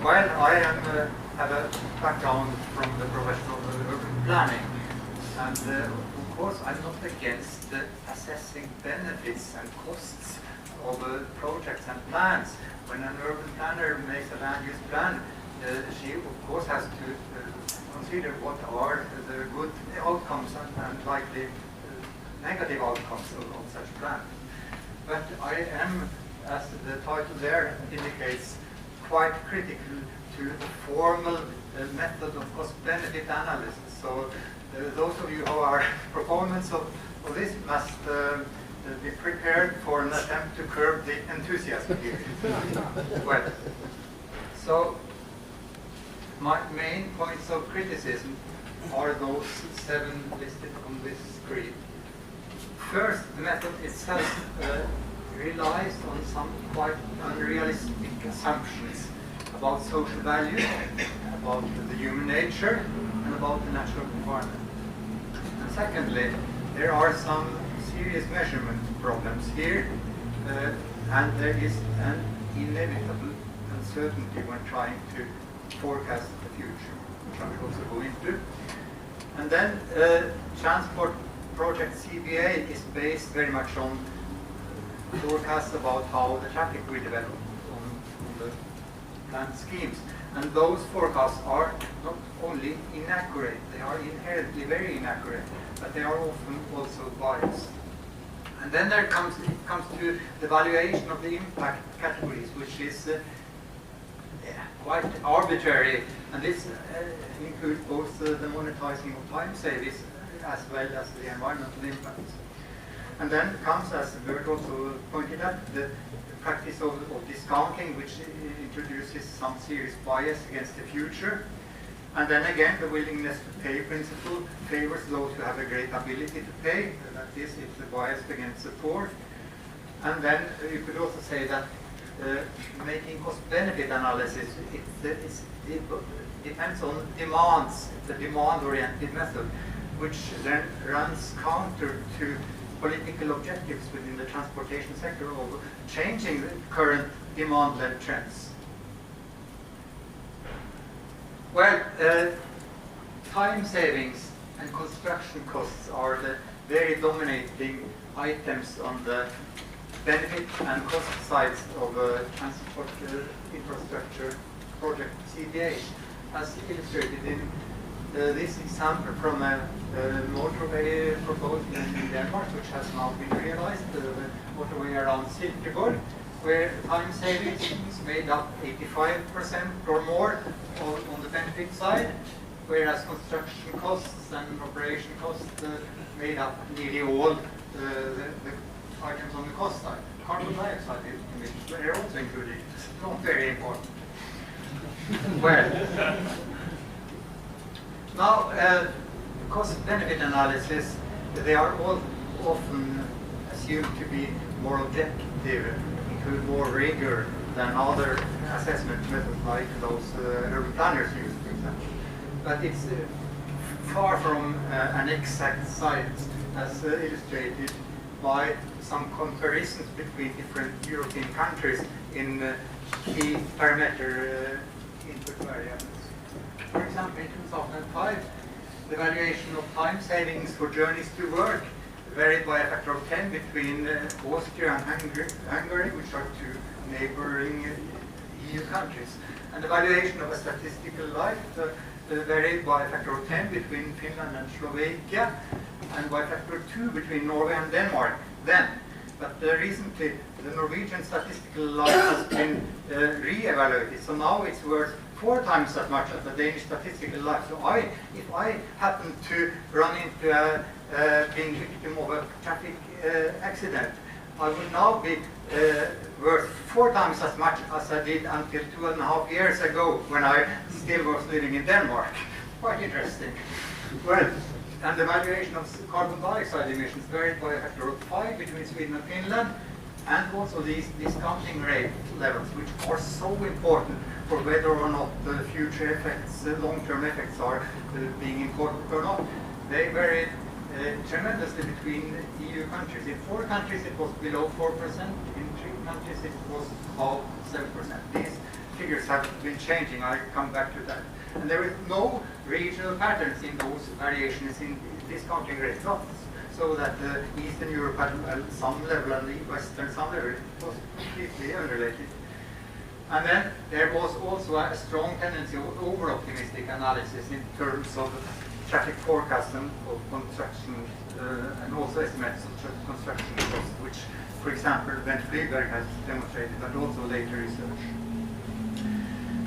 Well, I have a background from the profession of urban planning, and of course I'm not against assessing benefits and costs of projects and plans. When an urban planner makes a land use plan, she of course has to consider what are the good outcomes and likely negative outcomes of such a plan. But I am, as the title there indicates, quite critical to the formal method of cost-benefit analysis. So those of you who are proponents of this must be prepared for an attempt to curb the enthusiasm here. Well, so my main points of criticism are those 7 listed on this screen. First, the method itself relies on some quite unrealistic assumptions about social value, about the human nature, and about the natural environment. And secondly, there are some serious measurement problems here, and there is an inevitable uncertainty when trying to forecast the future, which I will also go into. And then transport project CBA is based very much on forecasts about how the traffic will develop on the planned schemes. And those forecasts are not only inaccurate, they are inherently very inaccurate, but they are often also biased. And then it comes to the valuation of the impact categories, which is quite arbitrary, and this includes both the monetizing of time savings as well as the environmental impacts. And then comes, as Bert also pointed out, the practice of discounting, which introduces some serious bias against the future. And then again, the willingness to pay principle favors those who have a great ability to pay. That is, it's a bias against the poor. And then you could also say that making cost-benefit analysis, it depends on demands, the demand-oriented method, which then runs counter to political objectives within the transportation sector of changing the current demand-led trends. Well, time savings and construction costs are the very dominating items on the benefit and cost sides of transport infrastructure project CBA, as illustrated in this example from a motorway proposed in Denmark, which has now been realized, the motorway around Silkeborg, where time savings is made up 85% or more on the benefit side, whereas construction costs and operation costs made up nearly all the items on the cost side. Carbon dioxide emissions were also included. It's not very important. Well, now cost-benefit analysis, they are all often assumed to be more objective, include more rigor than other assessment methods like those urban planners use, for example. But it's far from an exact science, as illustrated by some comparisons between different European countries in key parameter input variables. For example, in 2005, the valuation of time savings for journeys to work varied by a factor of 10 between Austria and Hungary, which are two neighboring EU countries. And the valuation of a statistical life varied by a factor of 10 between Finland and Slovakia, and by a factor of 2 between Norway and Denmark then. But recently, the Norwegian statistical life has been re-evaluated, so now it's worth 4 times as much as the Danish statistical life. So if I happen to run into being victim of a traffic accident, I would now be worth 4 times as much as I did until 2.5 years ago when I still was living in Denmark. Quite interesting. Well, and the valuation of carbon dioxide emissions varied by a factor of 5 between Sweden and Finland, and also these discounting rate levels, which are so important for whether or not the future effects, the long-term effects are being important or not. They varied tremendously between EU countries. In 4 countries it was below 4%, in 3 countries it was above 7%. These figures have been changing. I'll come back to that. And there is no regional patterns in those variations in discounting rate loss, so that Eastern Europe had some level and the Western some level. It was completely unrelated. And then there was also a strong tendency of over-optimistic analysis in terms of traffic forecast and of construction, and also estimates of construction costs, which, for example, Bent Flyberg has demonstrated, but also later research.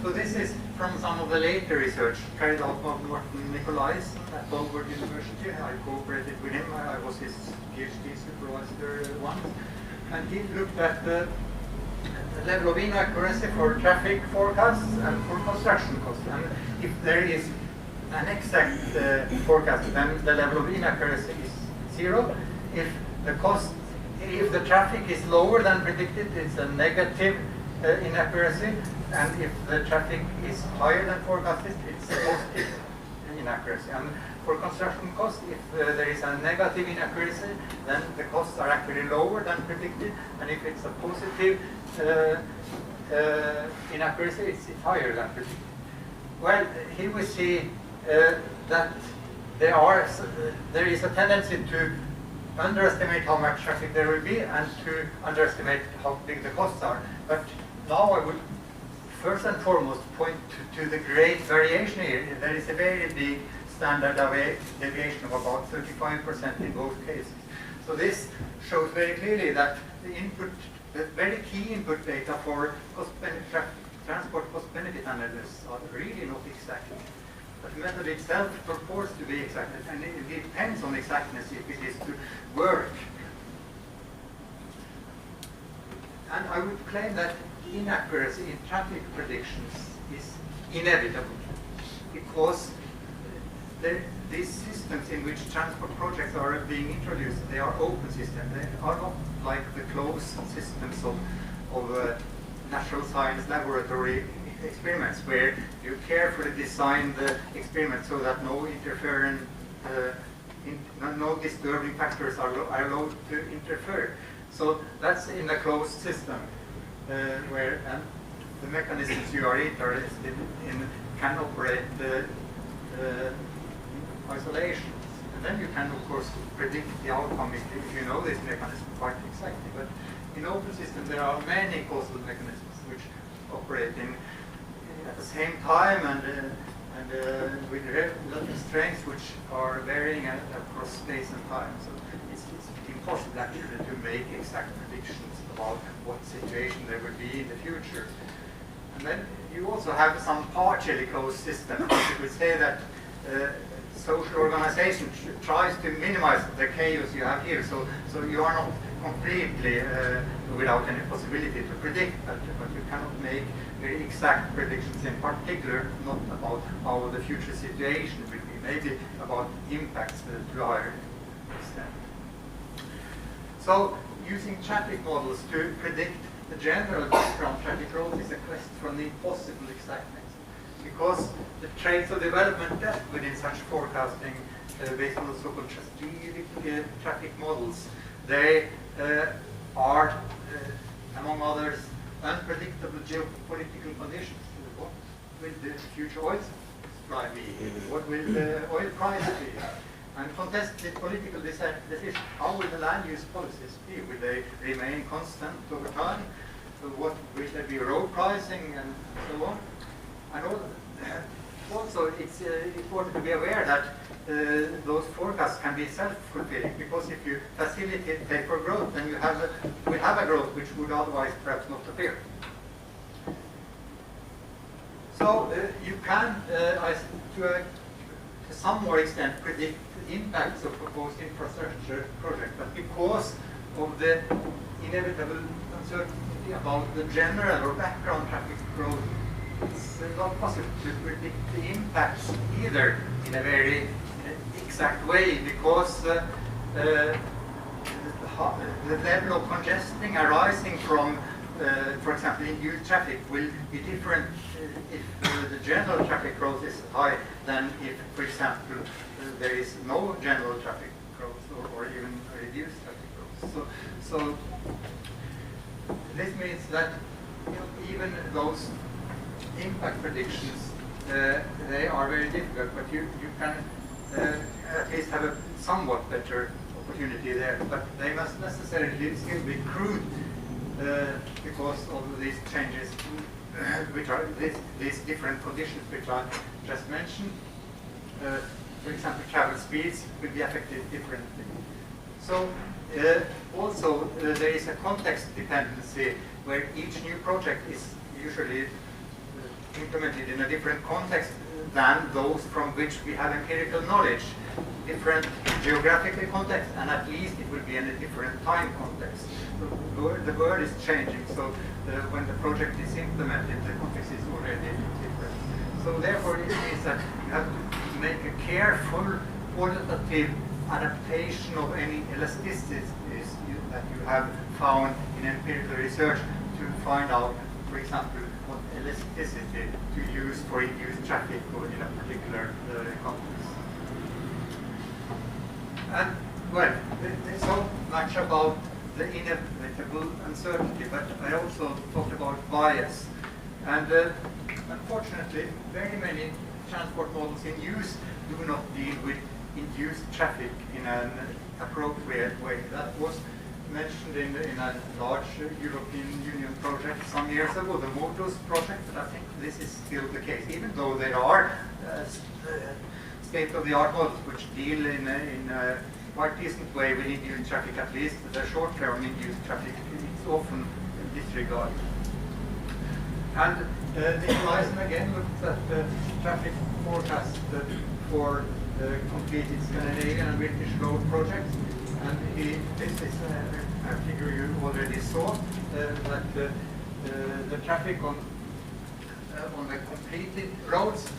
So this is from some of the later research carried out by Morten Nicolais at Bolworth University. I cooperated with him. I was his PhD supervisor once. And he looked at the level of inaccuracy for traffic forecasts and for construction costs. And if there is an exact forecast, then the level of inaccuracy is 0. If the traffic is lower than predicted, it's a negative inaccuracy. And if the traffic is higher than forecasted, it's a positive inaccuracy. And for construction costs, if there is a negative inaccuracy, then the costs are actually lower than predicted. And if it's a positive inaccuracy, it's higher than predicted. Well, here we see that there is a tendency to underestimate how much traffic there will be and to underestimate how big the costs are. But now I would first and foremost point to the great variation here. There is a very big standard deviation of about 35% in both cases. So this shows very clearly that the very key input data for transport cost-benefit analysis are really not exact. But the method itself purports to be exact, and it depends on exactness if it is to work. And I would claim that inaccuracy in traffic predictions is inevitable, because these systems in which transport projects are being introduced, they are open systems. They are not like the closed systems of natural science laboratory experiments, where you carefully design the experiment so that no interference, no disturbing factors are allowed to interfere. So that's in a closed system, where the mechanisms you are interested in can operate isolation. And then you can, of course, predict the outcome if you know this mechanism quite exactly. But in open systems, there are many causal mechanisms which operate at the same time and with relative strengths which are varying across space and time. So it's impossible actually to make exact predictions about what situation there will be in the future. And then you also have some partially closed systems. You could say that social organization tries to minimize the chaos you have here. So you are not completely without any possibility to predict, but you cannot make very exact predictions, in particular not about how the future situation will be, maybe about impacts to a higher extent. So using traffic models to predict the general background traffic growth is a quest for an impossible exactness, because the traits of development depth within such forecasting based on the so-called strategic traffic models, they are, among others, unpredictable geopolitical conditions. What will the future oil supply be? What will the oil price be? And contested political decisions. How will the land use policies be? Will they remain constant over time? So what will there be road pricing and so on? And also, it's important to be aware that those forecasts can be self-fulfilling, because if you facilitate for growth, then you will have a growth which would otherwise perhaps not appear. So you can, to some more extent, predict the impacts of proposed infrastructure projects, but because of the inevitable uncertainty about the general or background traffic growth, it's not possible to predict the impacts either in a very exact way, because the level of congesting arising from, for example, induced traffic will be different if the general traffic growth is high than if, for example, there is no general traffic growth or even reduced traffic growth. So this means that even those impact predictions, they are very difficult, but you can at least have a somewhat better opportunity there. But they must necessarily still be crude because of these changes, which are these different conditions which I just mentioned. For example, travel speeds will be affected differently. So also there is a context dependency where each new project is usually implemented in a different context than those from which we have empirical knowledge. Different geographical context, and at least it will be in a different time context. The world is changing, so when the project is implemented, the context is already different. So therefore it means that you have to make a careful qualitative adaptation of any elasticities that you have found in empirical research to find out, for example, what elasticity to use for induced traffic or in a particular context. And well, there's so much about the inevitable uncertainty, but I also talked about bias. And unfortunately, very many transport models in use do not deal with induced traffic in an appropriate way. That was mentioned in a large European Union project some years ago, the MOTOS project, but I think this is still the case, even though there are state-of-the-art models which deal in a quite decent way with induced traffic, at least the short-term induced traffic is often disregarded. And Nicolajsen again looked at the traffic forecast for completed Scandinavian and British road projects, and this is a figure you already saw, that the traffic on the completed roads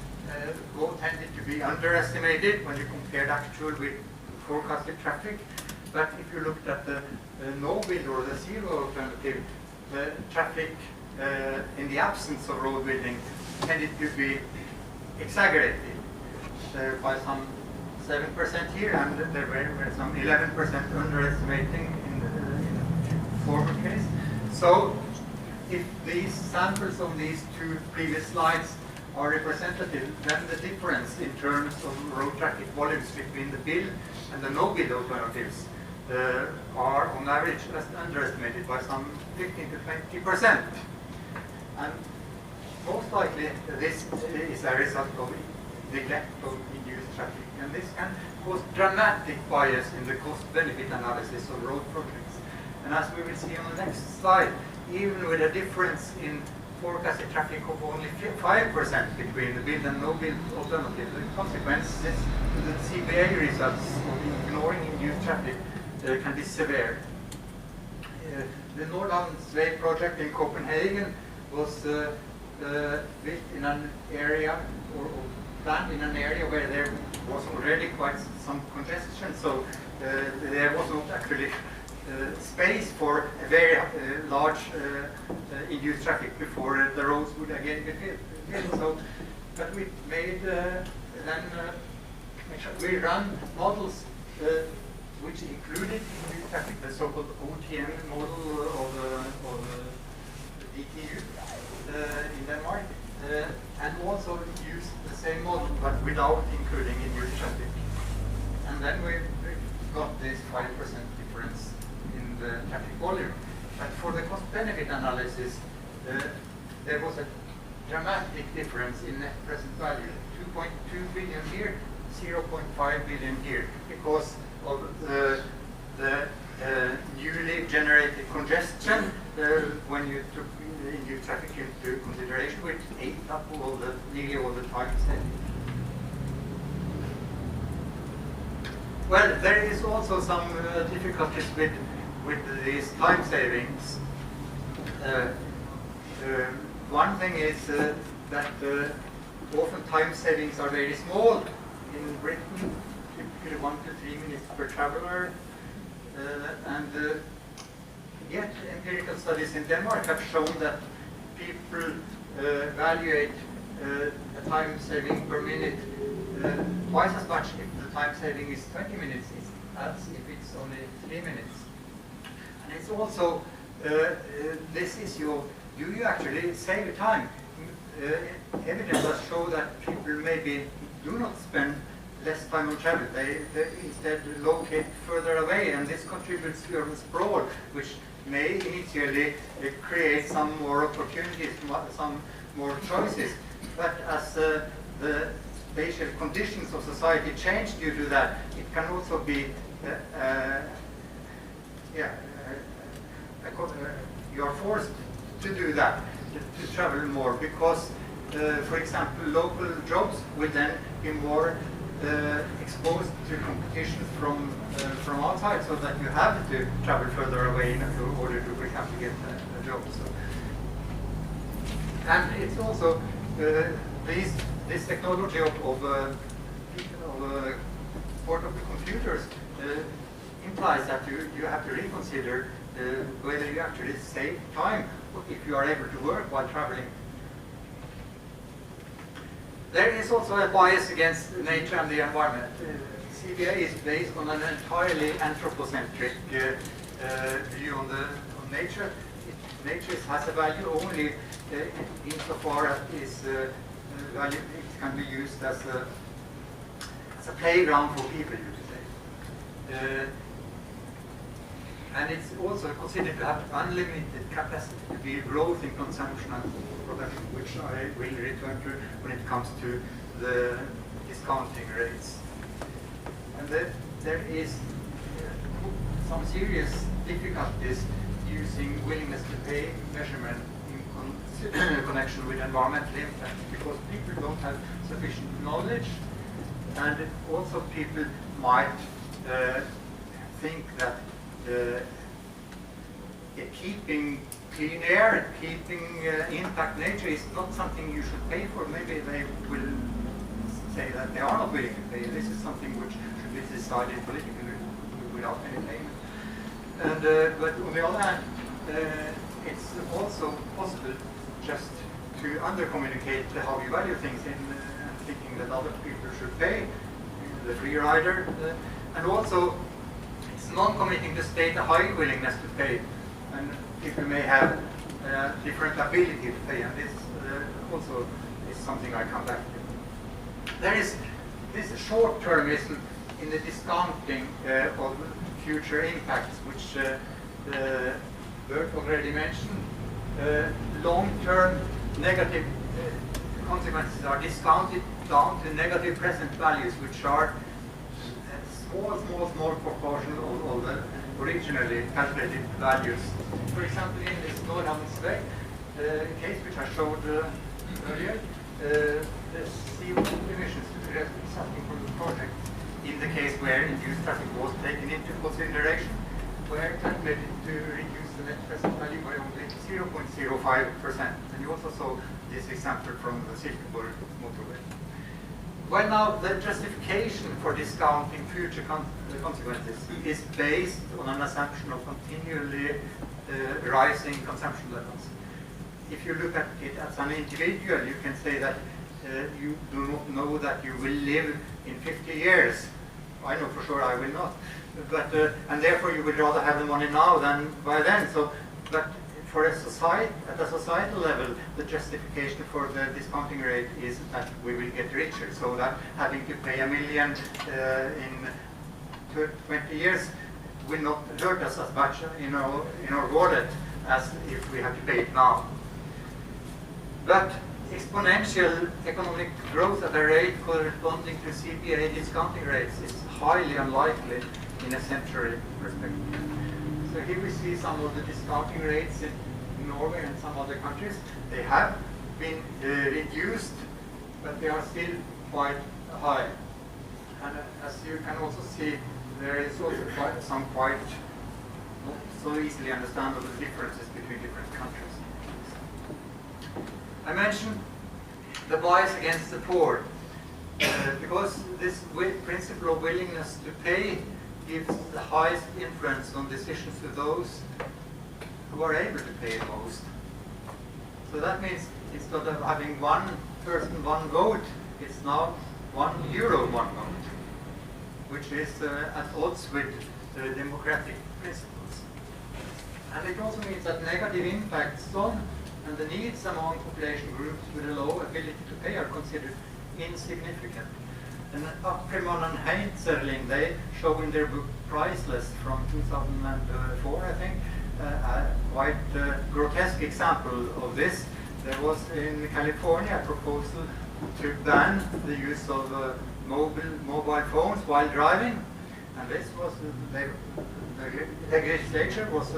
tended to be underestimated when you compared actual with forecasted traffic. But if you looked at the no build or the zero alternative, the traffic in the absence of road building tended to be exaggerated by some 7% here, and there were some 11% underestimating in the former case. So if these samples of these two previous slides are representative, then the difference in terms of road traffic volumes between the build and the no build alternatives are on average underestimated by some 15 to 20%. And most likely this is a result of neglect of induced traffic, and this can cause dramatic bias in the cost-benefit analysis of road projects. And as we will see on the next slide, even with a difference in forecasted traffic of only 5% between the build and no build alternative, the consequences to the CBA results of ignoring induced traffic can be severe. The Nordlandsvej project in Copenhagen was built in an area or planned in an area where there was already quite some congestion, so there was not actually space for a very large induced traffic before the roads would again be filled. So, but we made we run models which included induced traffic, the so-called OTM model of DTU in Denmark, and also used the same model but without including induced traffic. And then we got this 5% difference in the traffic volume. But for the cost-benefit analysis, there was a dramatic difference in net present value. 2.2 billion here, 0.5 billion here, because of the newly generated congestion when you took induced traffic into consideration, which ate up nearly all the time saving. Well, there is also some difficulties with these time savings. One thing is that often time savings are very small. In Britain, typically 1 to 3 minutes per traveler, and yet empirical studies in Denmark have shown that people evaluate a time saving per minute twice as much if the time saving is 20 minutes as if it's only 3 minutes. And it's also this issue of, do you actually save time? evidence does show that people maybe do not spend less time on travel. They instead locate further away, and this contributes to urban sprawl, which may initially create some more opportunities, some more choices. But as the spatial conditions of society change due to that, it can also be you are forced to do that, to travel more, because, for example, local jobs will then be more exposed to competition from outside, so that you have to travel further away in order to, for example, get a job. So, and it's also this technology of support of the computers implies that you have to reconsider whether you actually save time if you are able to work while traveling. There is also a bias against nature and the environment. CBA is based on an entirely anthropocentric view on nature. Nature has a value only insofar as it can be used as a playground for people, you could say. And it's also considered to have unlimited capacity to be growth in consumption and production, which I will return to when it comes to the discounting rates. And there is some serious difficulties using willingness to pay measurement in connection with environmental impact, because people don't have sufficient knowledge, and also people might think that keeping clean air and keeping intact nature is not something you should pay for. Maybe they will say that they are not willing to pay. This is something which should be decided politically without any payment. And but on the other hand, it's also possible just to under-communicate how you value things in thinking that other people should pay, the free rider, and also it's non-committing to state a high willingness to pay, and people may have different ability to pay, and this also is something I come back to. There is this short-termism in the discounting of future impacts, which Bert already mentioned. Long-term negative consequences are discounted down to negative present values, which are small proportion of the originally calculated values. For example, in this Norwegian case, which I showed earlier, the CO2 emissions resulting from the project, in the case where induced traffic was taken into consideration, were calculated to reduce the net present value by only 0.05%. And you also saw this example from the Silkeborg motorway. Well, now the justification for discounting future consequences is based on an assumption of continually rising consumption levels. If you look at it as an individual, you can say that you do not know that you will live in 50 years. I know for sure I will not. But and therefore you would rather have the money now than by then. So, but for a society, at a societal level, the justification for the discounting rate is that we will get richer. So that having to pay $1 million in 20 years will not hurt us as much in our wallet as if we have to pay it now. But exponential economic growth at a rate corresponding to CPA discounting rates is highly unlikely in a century perspective. So here we see some of the discounting rates in Norway and some other countries. They have been reduced, but they are still quite high. And as you can also see, there is also some quite not so easily understandable differences between different countries. I mentioned the bias against the poor, because this principle of willingness to pay gives the highest influence on decisions to those who are able to pay the most. So that means instead of having one person, one vote, it's now €1, one vote, which is at odds with the democratic principles. And it also means that negative impacts on and the needs among population groups with a low ability to pay are considered insignificant. And Appraisal and Heinzerling, they show in their book Priceless from 2004, I think, a quite grotesque example of this. There was in California a proposal to ban the use of mobile phones while driving, and this was the legislature was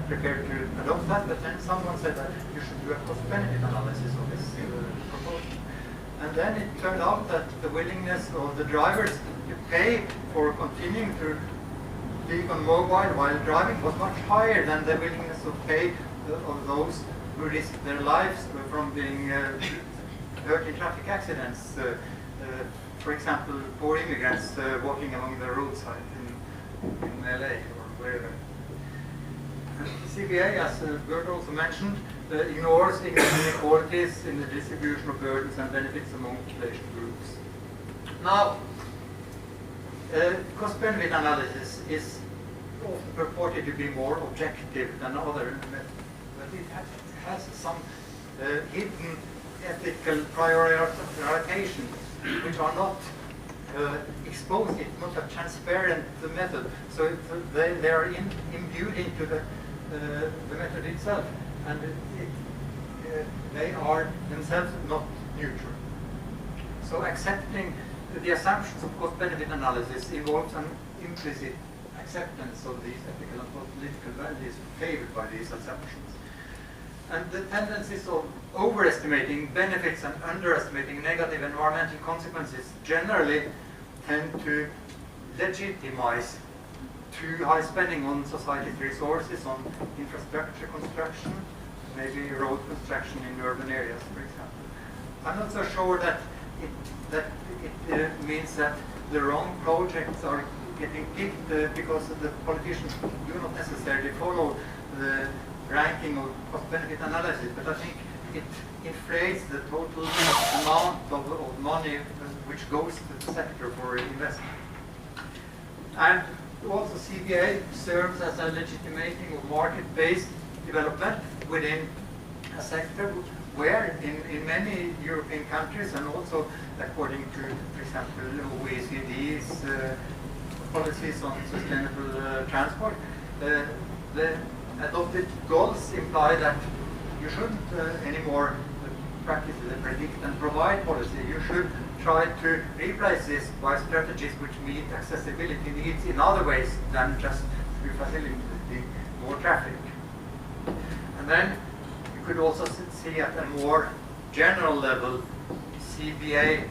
prepared to adopt that, but then someone said that you should do a cost-benefit analysis of this proposal. And then it turned out that the willingness of the drivers to pay for continuing to be on mobile while driving was much higher than the willingness to pay of those who risk their lives from being hurt in traffic accidents. For example, poor immigrants walking along the roadside in LA or wherever. CBA, as Bert also mentioned, ignores inequalities in the distribution of burdens and benefits among population groups. Now, cost-benefit analysis is often purported to be more objective than other methods, but it has some hidden ethical prioritizations which are not exposed. It's not a transparent method, so they are imbued into the method itself, and they are themselves not neutral. So accepting the assumptions of cost-benefit analysis involves an implicit acceptance of these ethical and political values favored by these assumptions. And the tendencies of overestimating benefits and underestimating negative environmental consequences generally tend to legitimize too high spending on society's resources, on infrastructure construction, maybe road construction in urban areas, for example. I'm not so sure that it means that the wrong projects are getting picked because the politicians do not necessarily follow the ranking of cost-benefit analysis, but I think it inflates the total amount of money which goes to the sector for investment. And also CBA serves as a legitimating of market-based development within a sector where in many European countries, and also according to, for example, OECD's policies on sustainable transport, the adopted goals imply that you shouldn't anymore practice the predict and provide policy. You should try to replace this by strategies which meet accessibility needs in other ways than just to facilitate more traffic. And then you could also see at a more general level, CBA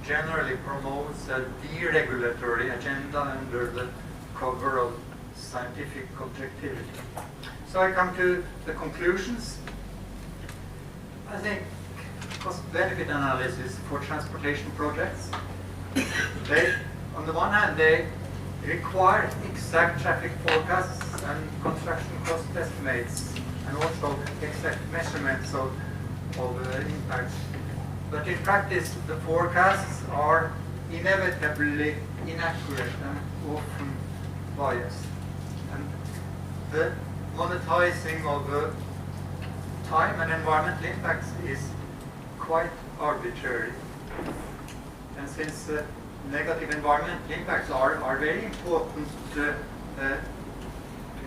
generally promotes a deregulatory agenda under the cover of scientific objectivity. So I come to the conclusions. I think cost-benefit analysis for transportation projects, on the one hand, they require exact traffic forecasts and construction cost estimates, and also exact measurements of impacts. But in practice, the forecasts are inevitably inaccurate and often biased. And the monetizing of time and environmental impacts is quite arbitrary. And since negative environmental impacts are very important,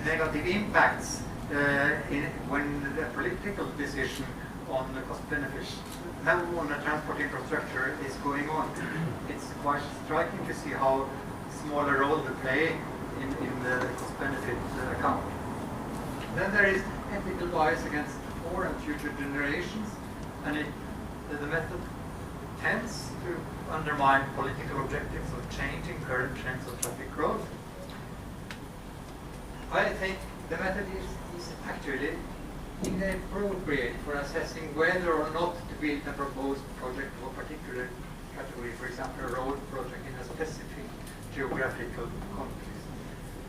negative impacts when the political decision on the cost benefit on the transport infrastructure is going on, it's quite striking to see how small a role they play in the cost benefit account. Then there is ethical bias against poor and future generations, and the method tends to undermine political objectives of changing current trends of traffic growth. I think the method is actually inappropriate for assessing whether or not to build a proposed project of a particular category, for example, a road project in a specific geographical context.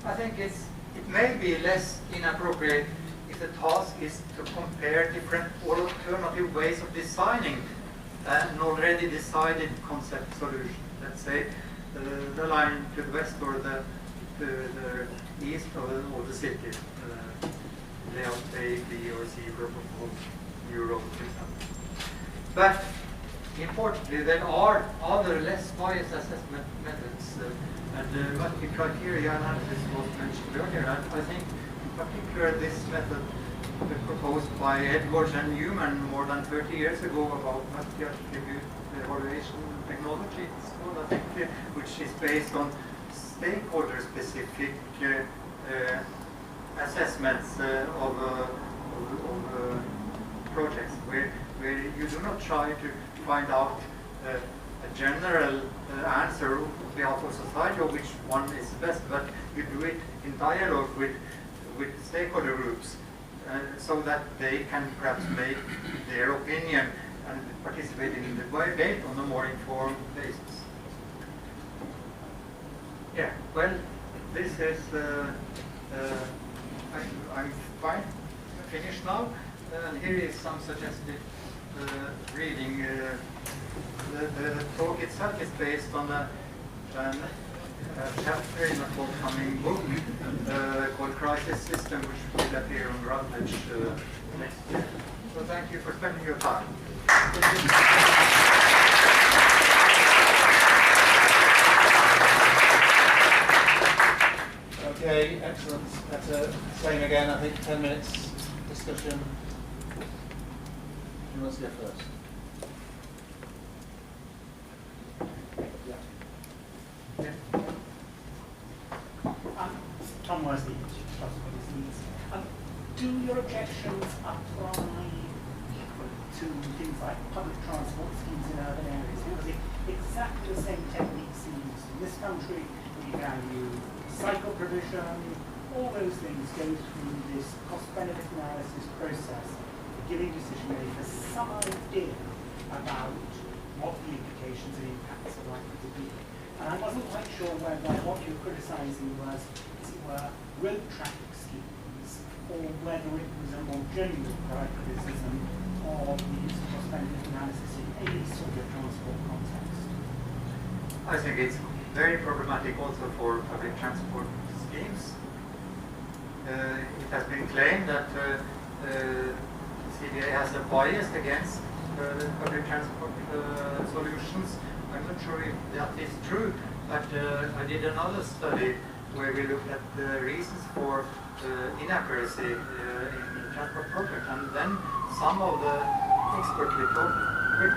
I think it may be less inappropriate if the task is to compare different alternative ways of designing an already decided concept solution. Let's say the line to the west or the east of the city, layout A, B, or C were proposed. Europe, for example. But importantly, there are other less biased assessment methods, and multi-criteria analysis was mentioned earlier. And I think, in particular, this method proposed by Edwards and Newman more than 30 years ago about multi-attribute evaluation technology, it's called, I think, which is based on stakeholder-specific assessments of projects, where you do not try to find out a general answer on behalf of society or which one is best, but you do it in dialogue with stakeholder groups, so that they can perhaps make their opinion and participate in the debate on a more informed basis. Yeah, well, this is, I'm fine, finished now, and here is some suggested reading. The talk itself is based on a chapter in a forthcoming book called Crisis System, which will appear on Routledge next year. So thank you for spending your time. Okay, excellent. That's the same again, I think 10 minutes discussion. Who wants to go first? Yeah. Tom Worsley, do your objections apply to things like public transport schemes in urban areas? Because exactly the same techniques used in this country, we value cycle provision, all those things go through this cost-benefit analysis process, giving decision makers some idea about what the implications and impacts are likely to be. And I wasn't quite sure whether what you're criticising was, as it were, road traffic schemes, or whether it was a more genuine criticism of the use of cost-benefit analysis in any sort of transport context. I think it's very problematic also for public transport schemes. It has been claimed that CBA has a bias against public transport solutions. I'm not sure if that is true, but I did another study where we looked at the reasons for inaccuracy in transport projects, and then some of the experts we talked with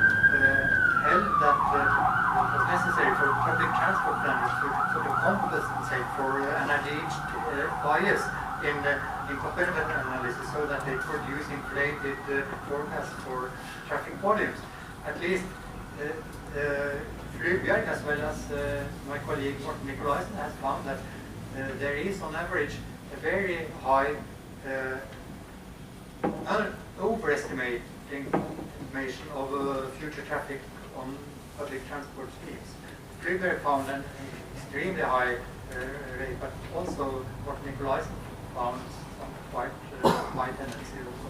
held that it was necessary for public transport planners to sort of compensate for an alleged bias in cost-benefit analysis, so that they produce inflated forecasts for traffic volumes. At least Flybjerg, as well as my colleague Morten Nicolaisen, has found that there is on average a very high overestimating estimation of future traffic on public transport schemes. Flybjerg found an extremely high rate, but also Morten Nicolaisen found some quite high tendency also.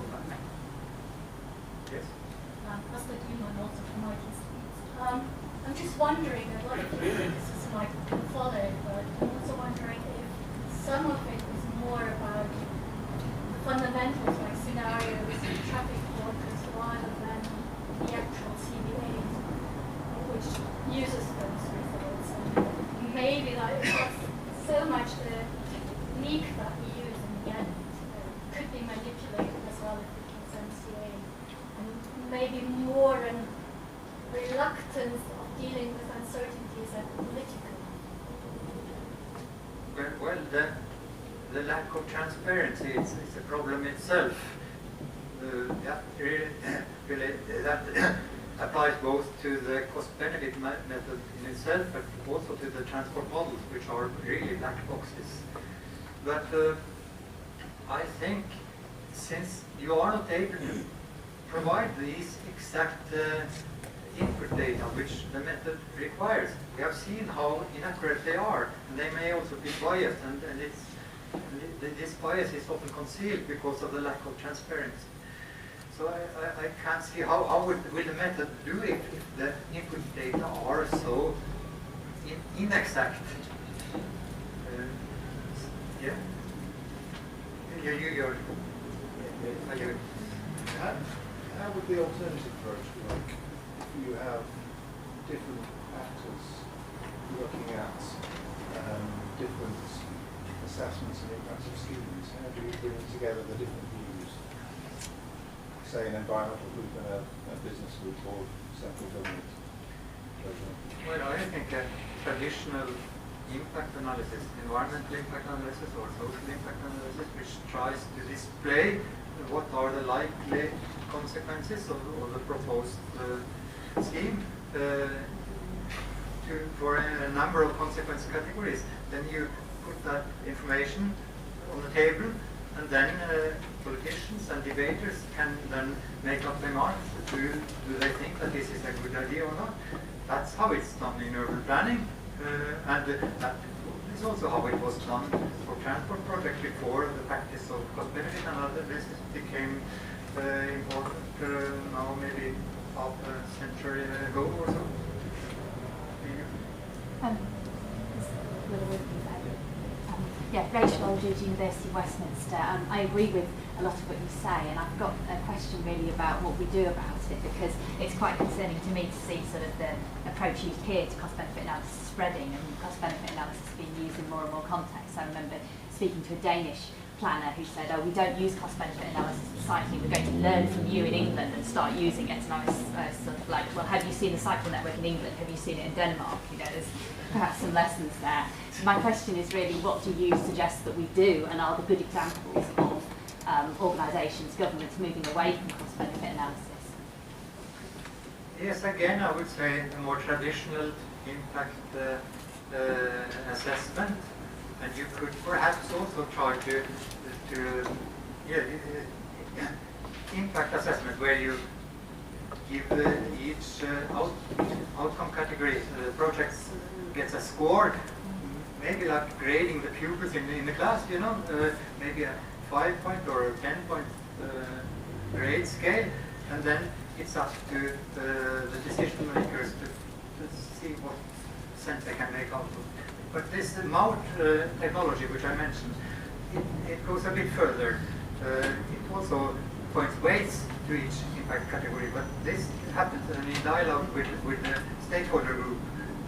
Yes? Bartlett also from my I'm just wondering, a lot of criticism I can follow, but I'm also wondering if some of it is more about the fundamentals, like scenarios and traffic forecasts, rather than the actual CBA, which uses those results. And maybe like so much the technique that we use in the end could be manipulated as well if we can MCA, and maybe more an reluctance of dealing with uncertainties at political. Well, the lack of transparency is a problem itself. That applies both to the cost-benefit method in itself, but also to the transport models, which are really black boxes. But I think since you are not able to provide these exact input data which the method requires, we have seen how inaccurate they are, and they may also be biased, and this bias is often concealed because of the lack of transparency. So I can't see how will the method do it if the input data are so inexact. Yeah? how would the alternative approach work if you have different actors looking at different assessments and impacts of schemes? How do you bring together the different views? Say an environmental group and a business group or central government. Well, I think a traditional impact analysis, environmental impact analysis or social impact analysis, which tries to display what are the likely consequences of the proposed scheme for a number of consequence categories. Then you put that information on the table, and then politicians and debaters can then make up their minds. Do they think that this is a good idea or not? That's how it's done in urban planning, and that is also how it was done for transport projects before the practice of cost-benefit analysis became important now, maybe half a century ago or so. Yeah, Rachel Aldridge, University of Westminster. I agree with a lot of what you say, and I've got a question really about what we do about it, because it's quite concerning to me to see sort of the approach used here to cost-benefit analysis spreading and cost-benefit analysis being used in more and more contexts. I remember speaking to a Danish planner who said, oh, we don't use cost-benefit analysis for cycling, we're going to learn from you in England and start using it. And I was sort of like, well, have you seen the cycle network in England? Have you seen it in Denmark? You know, there's perhaps some lessons there. So my question is really, what do you suggest that we do, and are the good examples of organisations, governments moving away from cost-benefit analysis? Yes, again, I would say a more traditional impact assessment, and you could perhaps also try to impact assessment where you give each outcome category projects gets a score, maybe like grading the pupils in the class, you know, maybe a 5-point or a 10-point grade scale, and then it's up to the decision makers to see what sense they can make out of it. But this MOUT technology, which I mentioned, it goes a bit further. It also points weights to each impact category, but this happens in dialogue with the stakeholder group.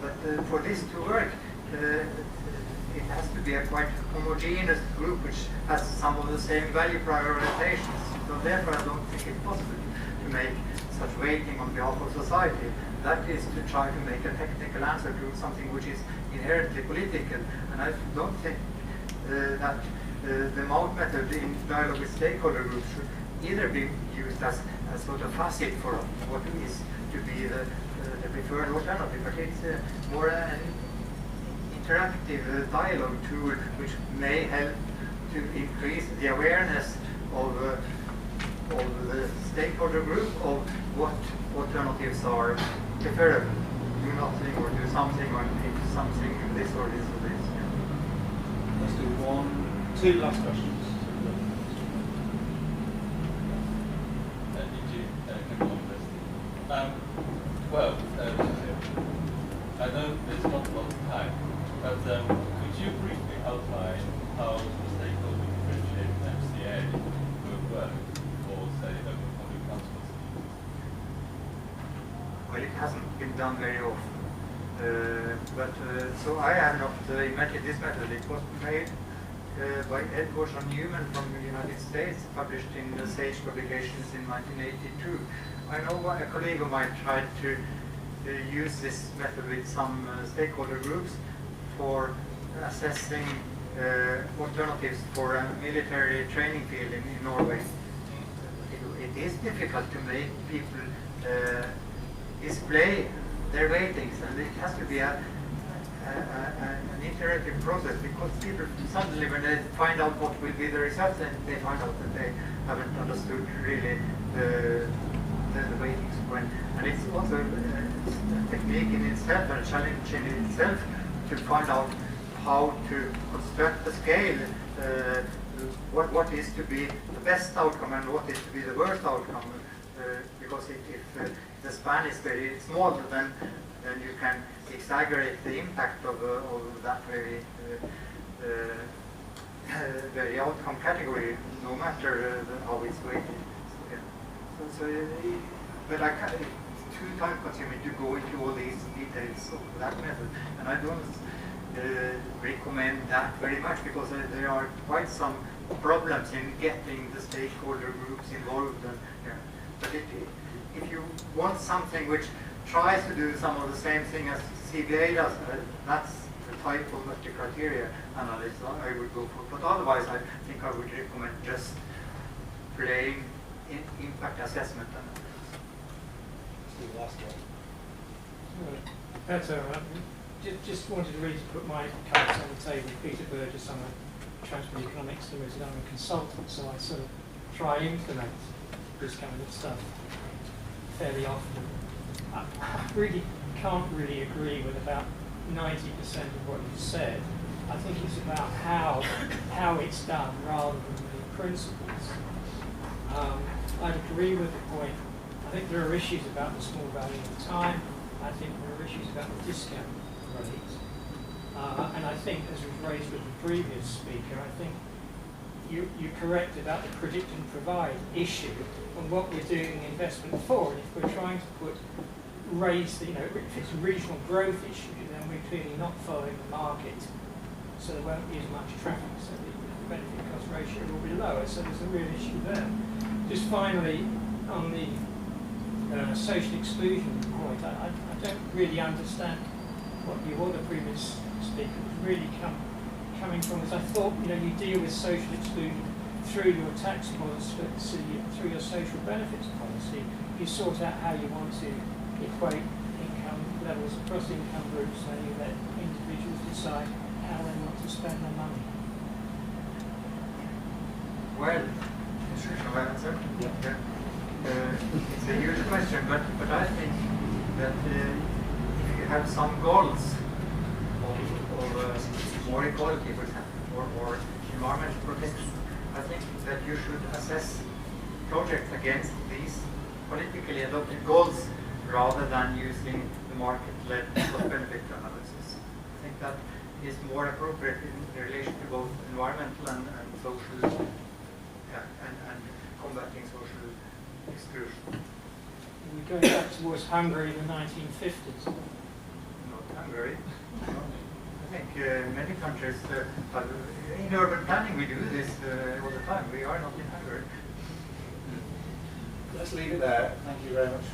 But for this to work, it has to be a quite homogeneous group which has some of the same value prioritizations. So therefore I don't think it's possible to make such weighting on behalf of society. That is to try to make a technical answer to something which is inherently political. And I don't think that the MOUT method in dialogue with stakeholder groups should either be used as a sort of facet for what is to be the preferred alternative, but it's more an interactive dialogue tool which may help to increase the awareness of the stakeholder group of what alternatives are preferable. Do nothing or do something, or pick something, this or this or this. Let's do two last questions. I know there's not a lot of time, but could you briefly outline how the stakeholder differentiated MCA will work for, say, open public transport schemes? Well, it hasn't been done very often. So I have not invented this method. It was made by Edwards and Newman from the United States, published in the Sage publications in 1982. I know a colleague of mine tried to use this method with some stakeholder groups for assessing alternatives for a military training field in Norway. It is difficult to make people display their ratings, and it has to be an interactive process, because people suddenly, when they find out what will be the results, then they find out that they haven't understood really the ratings. And it's also a technique in itself and a challenge in itself to find out how to construct the scale, what is to be the best outcome and what is to be the worst outcome. Because if the span is very small, then you can exaggerate the impact of that very outcome category, no matter how it's weighted. but I can't, it's too time consuming to go into all these details of that method, and I don't recommend that very much because there are quite some problems in getting the stakeholder groups involved. And, yeah. But if you want something which tries to do some of the same thing as CBA does, that's the type of multi-criteria analysis I would go for. But otherwise, I think I would recommend just plain impact assessment analysis. It's the last one. Better. Just wanted to really put my cards on the table. Peter Burgess, I'm a Transport Economics Limited. I'm a consultant, so I sort of try and implement this kind of stuff fairly often. I really can't really agree with about 90% of what you said. I think it's about how it's done rather than the principles. I'd agree with the point. I think there are issues about the small value of time. I think there are issues about the discount rate. And I think, as was raised with the previous speaker, I think you're correct about the predict and provide issue and what we're doing investment for. And if we're trying to raise the, if it's a regional growth issue, then we're clearly not following the market, so there won't be as much traffic, so the benefit cost ratio will be lower. So there's a real issue there. Just finally, on the social exclusion point, I don't really understand what the other previous speaker was really coming from, because I thought you deal with social exclusion through your tax policy, through your social benefits policy. You sort out how you want to equate income levels across income groups, and you let individuals decide how they want to spend their money. Well, shall I answer? Yeah. It's a huge question, but I think that if you have some goals of more equality, for example, or environmental protection, I think that you should assess projects against these politically adopted goals rather than using the market-led cost-benefit analysis. I think that is more appropriate in relation to both environmental and social, and combating social exclusion. We're going back towards Hungary in the 1950s. Not Hungary. I think many countries, in urban planning we do this all the time. We are not in Hungary. Let's leave it there. Thank you very much.